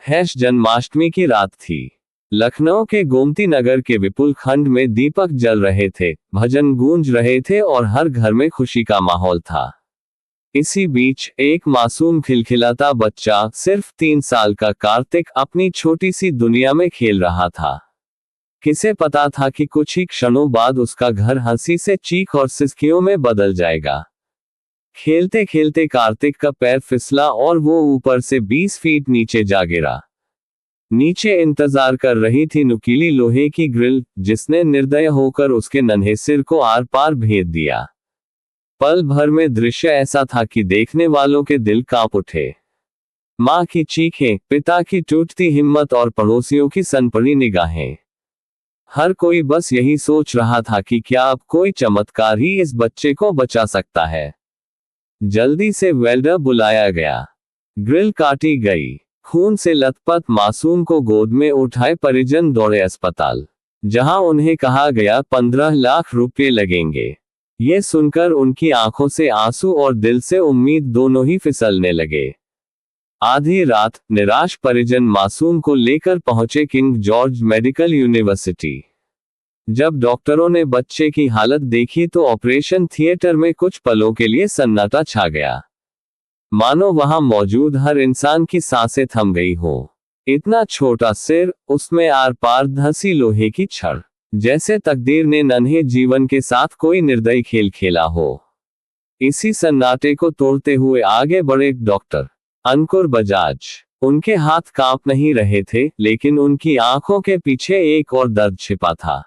Hash Janmashtami की रात थी। लखनऊ के गोमती नगर के विपुल खंड में दीपक जल रहे थे, भजन गूंज रहे थे और हर घर में खुशी का माहौल था। इसी बीच एक मासूम खिलखिलाता बच्चा, सिर्फ 3 साल का कार्तिक, अपनी छोटी सी दुनिया में खेल रहा था। किसे पता था कि कुछ ही क्षणों बाद उसका घर हंसी से चीख और सिसकियों में बदल जाएगा। खेलते खेलते कार्तिक का पैर फिसला और वो ऊपर से 20 फीट नीचे जा गिरा। नीचे इंतजार कर रही थी नुकीली लोहे की ग्रिल, जिसने निर्दय होकर उसके नन्हे सिर को आर पार भेद दिया। पल भर में दृश्य ऐसा था कि देखने वालों के दिल कांप उठे। मां की चीखें, पिता की टूटती हिम्मत और पड़ोसियों की सनपड़ी निगाहें। हर कोई बस यही सोच रहा था कि क्या अब कोई चमत्कार ही इस बच्चे को बचा सकता है। जल्दी से वेल्डर बुलाया गया। ग्रिल काटी गई। खून से लथपथ मासूम को गोद में उठाए परिजन दौड़े अस्पताल, जहां उन्हें कहा गया 15 लाख रुपए लगेंगे। ये सुनकर उनकी आंखों से आंसू और दिल से उम्मीद दोनों ही फिसलने लगे। आधी रात निराश परिजन मासूम को लेकर पहुंचे किंग जॉर्ज मेडिकल यूनिवर्सिटी। जब डॉक्टरों ने बच्चे की हालत देखी तो ऑपरेशन थिएटर में कुछ पलों के लिए सन्नाटा छा गया। मानो वहां मौजूद हर इंसान की सांसें थम गई हो। इतना छोटा सिर, उसमें आर पार धंसी लोहे की छड़, जैसे तकदीर ने नन्हे जीवन के साथ कोई निर्दयी खेल खेला हो। इसी सन्नाटे को तोड़ते हुए आगे बढ़े डॉक्टर अंकुर बजाज। उनके हाथ कांप नहीं रहे थे, लेकिन उनकी आंखों के पीछे एक और दर्द छिपा था।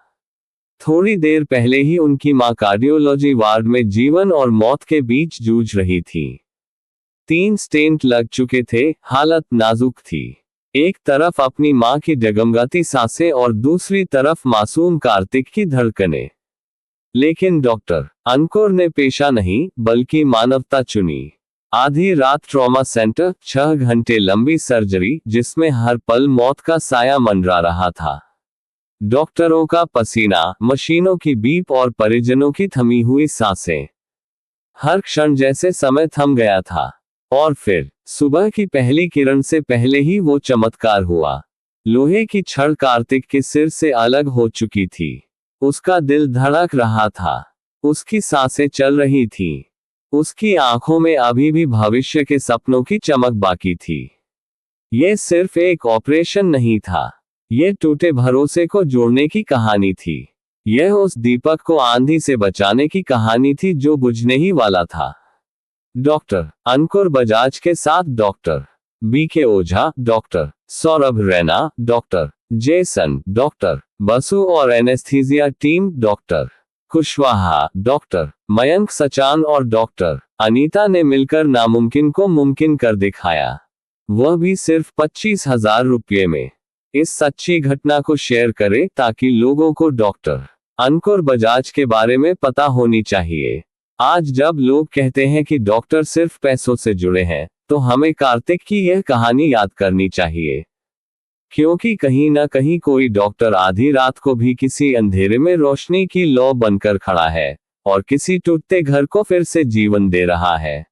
थोड़ी देर पहले ही उनकी मां कार्डियोलॉजी वार्ड में जीवन और मौत के बीच जूझ रही थी। 3 स्टेंट लग चुके थे, हालत नाजुक थी। एक तरफ अपनी मां की डगमगाती सांसें और दूसरी तरफ मासूम कार्तिक की धड़कनें। लेकिन डॉक्टर अंकुर ने पेशा नहीं, बल्कि मानवता चुनी। आधी रात ट्रॉमा सेंटर, 6 घंटे लंबी सर्जरी, जिसमें हर पल मौत का साया मंडरा रहा था। डॉक्टरों का पसीना, मशीनों की बीप और परिजनों की थमी हुई सांसें। हर क्षण जैसे समय थम गया था। और फिर सुबह की पहली किरण से पहले ही वो चमत्कार हुआ। लोहे की छड़ कार्तिक के सिर से अलग हो चुकी थी। उसका दिल धड़क रहा था। उसकी सांसें चल रही थीं। उसकी आंखों में अभी भी भविष्य के सपनों की चमक बाकी थी। ये सिर्फ एक ऑपरेशन नहीं था। ये टूटे भरोसे को जोड़ने की कहानी थी। यह उस दीपक को आंधी से बचाने की कहानी थी जो बुझने ही वाला था। डॉक्टर अंकुर बजाज के साथ doctor B K Ojha, doctor Saurabh Raina, doctor Jason, doctor Basu और anaesthesia team doctor Kushwaha, doctor Mayank Sachan और डॉक्टर अनीता ने मिलकर नामुमकिन को मुमकिन कर दिखाया, वह भी सिर्फ 25,000 रुपये में। इस सच्ची घटना को शेयर करें ताकि लोगों को डॉक्टर अंकुर बजाज के बारे में पता होनी चाहिए। आज जब लोग कहते हैं कि डॉक्टर सिर्फ पैसों से जुड़े हैं, तो हमें कार्तिक की यह कहानी याद करनी चाहिए। क्योंकि कहीं ना कहीं कोई डॉक्टर आधी रात को भी किसी अंधेरे में रोशनी की लौ बनकर खड़ा है और किसी टूटते घर को फिर से जीवन दे रहा है।